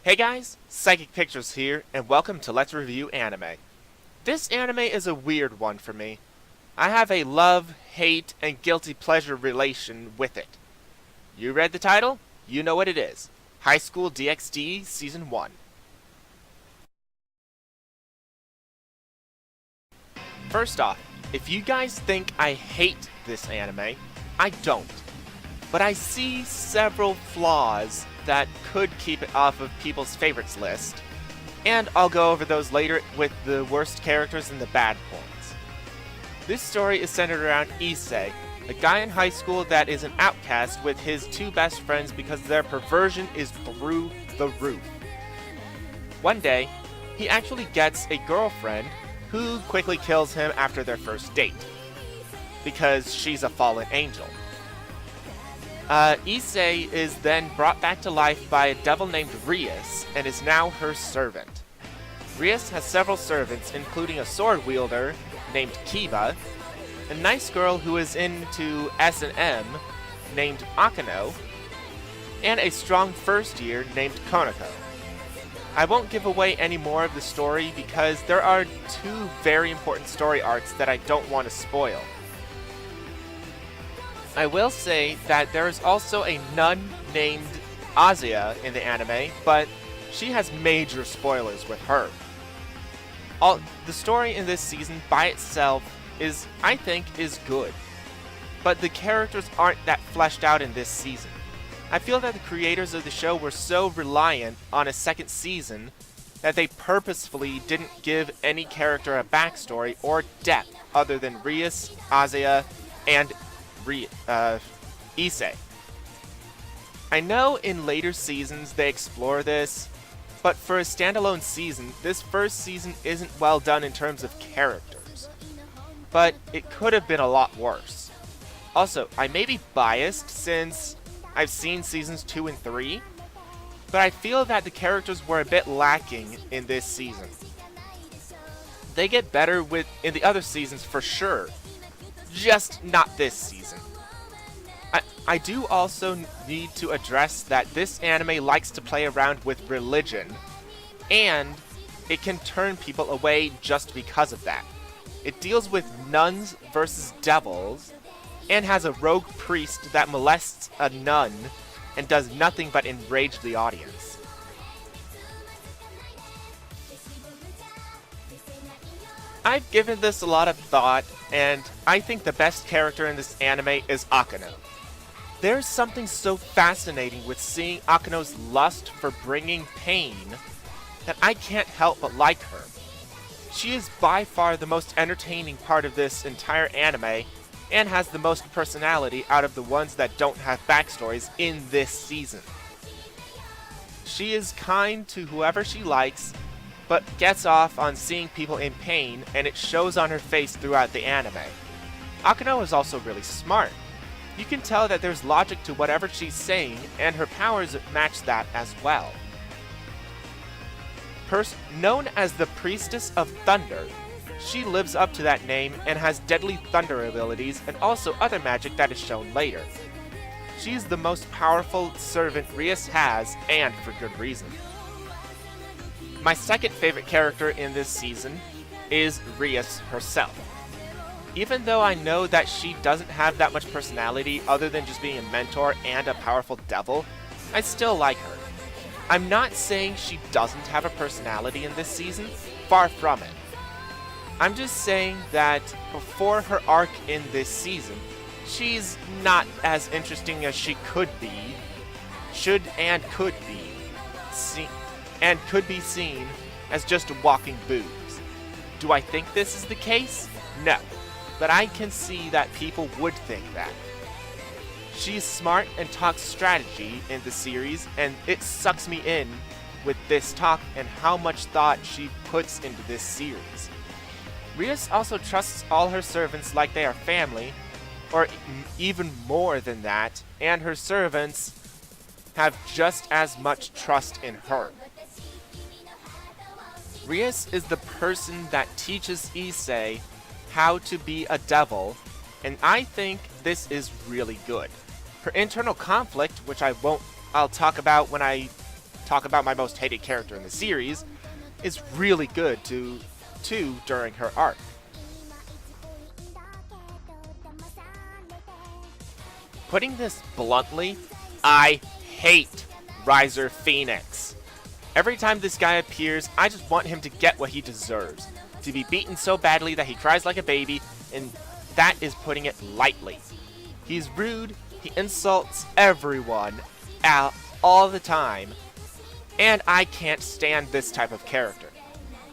Hey guys, Psychic Pictures here, and welcome to Let's Review Anime. This anime is a weird one for me. I have a love, hate, and guilty pleasure relation with it. You read the title? You know what it is. High School DxD Season 1. First off, if you guys think I hate this anime, I don't. But I see several flaws that could keep it off of people's favorites list, and I'll go over those later with the worst characters and the bad points. This story is centered around Issei, a guy in high school that is an outcast with his two best friends because their perversion is through the roof. One day, he actually gets a girlfriend who quickly kills him after their first date, because she's a fallen angel. Issei is then brought back to life by a devil named Rias and is now her servant. Rias has several servants, including a sword wielder named Kiba, a nice girl who is into S&M named Akano, and a strong first year named Konako. I won't give away any more of the story because there are two very important story arcs that I don't want to spoil. I will say that there is also a nun named Azia in the anime, but she has major spoilers with her. The story in this season by itself I think, is good, but the characters aren't that fleshed out in this season. I feel that the creators of the show were so reliant on a second season that they purposefully didn't give any character a backstory or depth other than Rias, Azia, and Issei. I know in later seasons they explore this, but for a standalone season, this first season isn't well done in terms of characters. But it could have been a lot worse. Also, I may be biased since I've seen seasons 2 and 3, but I feel that the characters were a bit lacking in this season. They get better in the other seasons for sure, just not this season. I do also need to address that this anime likes to play around with religion, and it can turn people away just because of that. It deals with nuns versus devils, and has a rogue priest that molests a nun and does nothing but enrage the audience. I've given this a lot of thought, and I think the best character in this anime is Akano. There's something so fascinating with seeing Akano's lust for bringing pain that I can't help but like her. She is by far the most entertaining part of this entire anime, and has the most personality out of the ones that don't have backstories in this season. She is kind to whoever she likes, but gets off on seeing people in pain, and it shows on her face throughout the anime. Akano is also really smart. You can tell that there's logic to whatever she's saying, and her powers match that as well. Known as the Priestess of Thunder, she lives up to that name and has deadly thunder abilities and also other magic that is shown later. She is the most powerful servant Rias has, and for good reason. My second favorite character in this season is Rias herself. Even though I know that she doesn't have that much personality other than just being a mentor and a powerful devil, I still like her. I'm not saying she doesn't have a personality in this season, far from it. I'm just saying that before her arc in this season, she's not as interesting as she could be, could be seen as just walking boobs. Do I think this is the case? No. But I can see that people would think that. She's smart and talks strategy in the series, and it sucks me in with this talk and how much thought she puts into this series. Rias also trusts all her servants like they are family, or even more than that, and her servants have just as much trust in her. Rias is the person that teaches Issei how to be a devil, and I think this is really good. Her internal conflict, which I'll talk about when I talk about my most hated character in the series, is really good too during her arc. Putting this bluntly, I hate Riser Phoenix. Every time this guy appears, I just want him to get what he deserves. To be beaten so badly that he cries like a baby, and that is putting it lightly. He's rude, he insults everyone all the time, and I can't stand this type of character.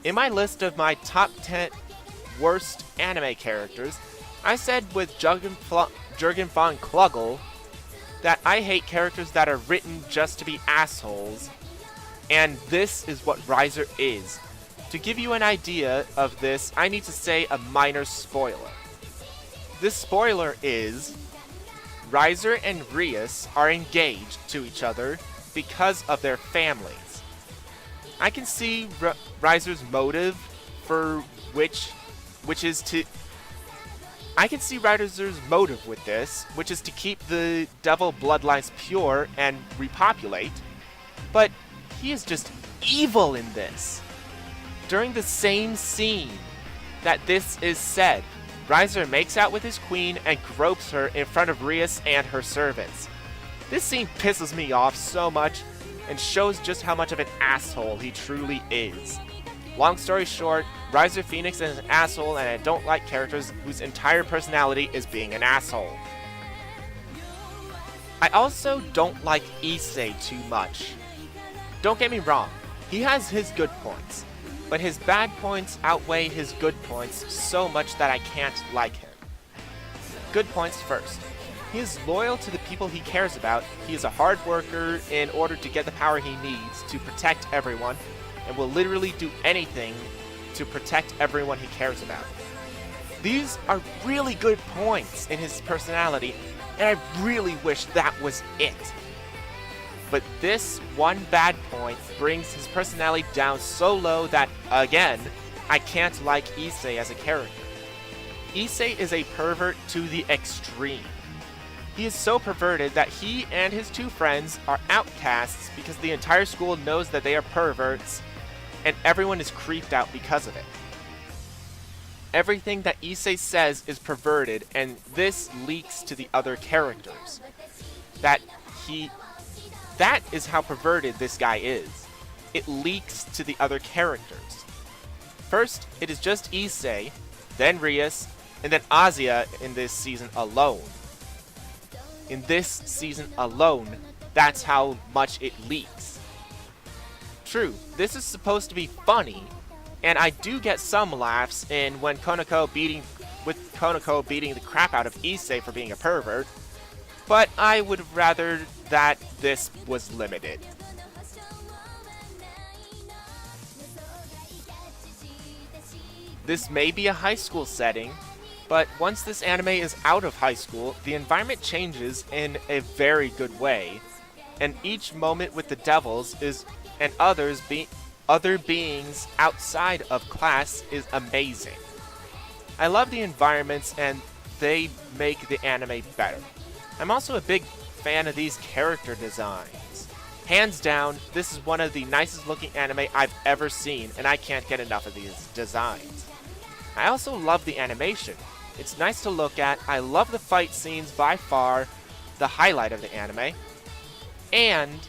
In my list of my top 10 worst anime characters, I said with Jurgen von Klugel that I hate characters that are written just to be assholes, and this is what Riser is. To give you an idea of this, I need to say a minor spoiler. This spoiler is Riser and Rias are engaged to each other because of their families. I can see Riser's motive for which is to I can see Riser's motive with this, which is to keep the devil bloodlines pure and repopulate, but he is just evil in this. During the same scene that this is said, Riser makes out with his queen and gropes her in front of Rias and her servants. This scene pisses me off so much and shows just how much of an asshole he truly is. Long story short, Riser Phoenix is an asshole, and I don't like characters whose entire personality is being an asshole. I also don't like Issei too much. Don't get me wrong, he has his good points, but his bad points outweigh his good points so much that I can't like him. Good points first. He is loyal to the people he cares about, he is a hard worker in order to get the power he needs to protect everyone, and will literally do anything to protect everyone he cares about. These are really good points in his personality, and I really wish that was it. But this one bad point brings his personality down so low that, again, I can't like Issei as a character. Issei is a pervert to the extreme. He is so perverted that he and his two friends are outcasts because the entire school knows that they are perverts, and everyone is creeped out because of it. Everything that Issei says is perverted, and this leaks to the other characters. That is how perverted this guy is. It leaks to the other characters. First, it is just Issei, then Rias, and then Azia in this season alone. In this season alone, that's how much it leaks. True, this is supposed to be funny, and I do get some laughs in when Konako beating the crap out of Issei for being a pervert, but I would rather that this was limited. This may be a high school setting, but once this anime is out of high school, the environment changes in a very good way, and each moment with the devils and other beings outside of class is amazing. I love the environments, and they make the anime better. I'm also a big fan of these character designs. Hands down, this is one of the nicest looking anime I've ever seen, and I can't get enough of these designs. I also love the animation. It's nice to look at. I love the fight scenes, by far the highlight of the anime. And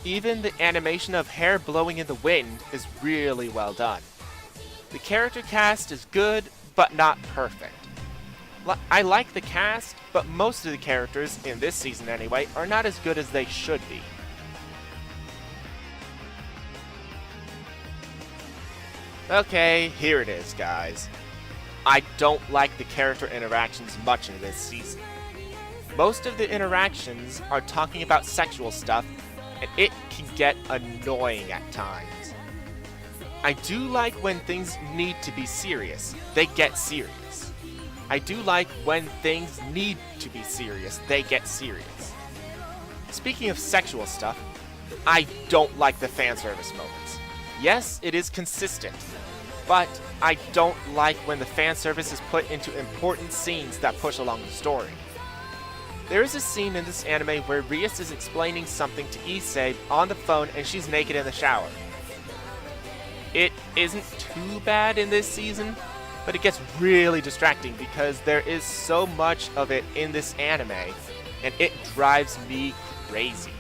even the animation of hair blowing in the wind is really well done. The character cast is good, but not perfect. I like the cast, but most of the characters, in this season anyway, are not as good as they should be. Okay, here it is, guys. I don't like the character interactions much in this season. Most of the interactions are talking about sexual stuff, and it can get annoying at times. I do like when things need to be serious, they get serious. I do like when things need to be serious, they get serious. Speaking of sexual stuff, I don't like the fan service moments. Yes, it is consistent, but I don't like when the fan service is put into important scenes that push along the story. There is a scene in this anime where Rias is explaining something to Issei on the phone and she's naked in the shower. It isn't too bad in this season, but it gets really distracting because there is so much of it in this anime, and it drives me crazy.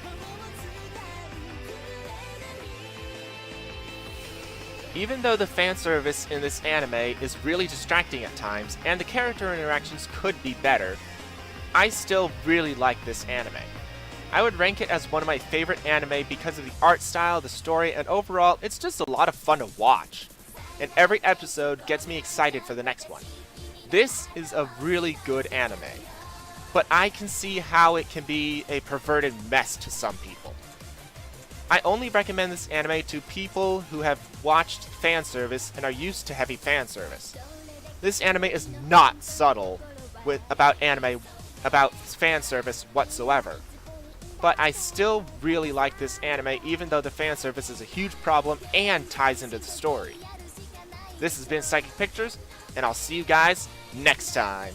Even though the fan service in this anime is really distracting at times, and the character interactions could be better, I still really like this anime. I would rank it as one of my favorite anime because of the art style, the story, and overall, it's just a lot of fun to watch. And every episode gets me excited for the next one. This is a really good anime, but I can see how it can be a perverted mess to some people. I only recommend this anime to people who have watched fan service and are used to heavy fan service. This anime is not subtle about fan service whatsoever. But I still really like this anime even though the fan service is a huge problem and ties into the story. This has been Psychic Pictures, and I'll see you guys next time.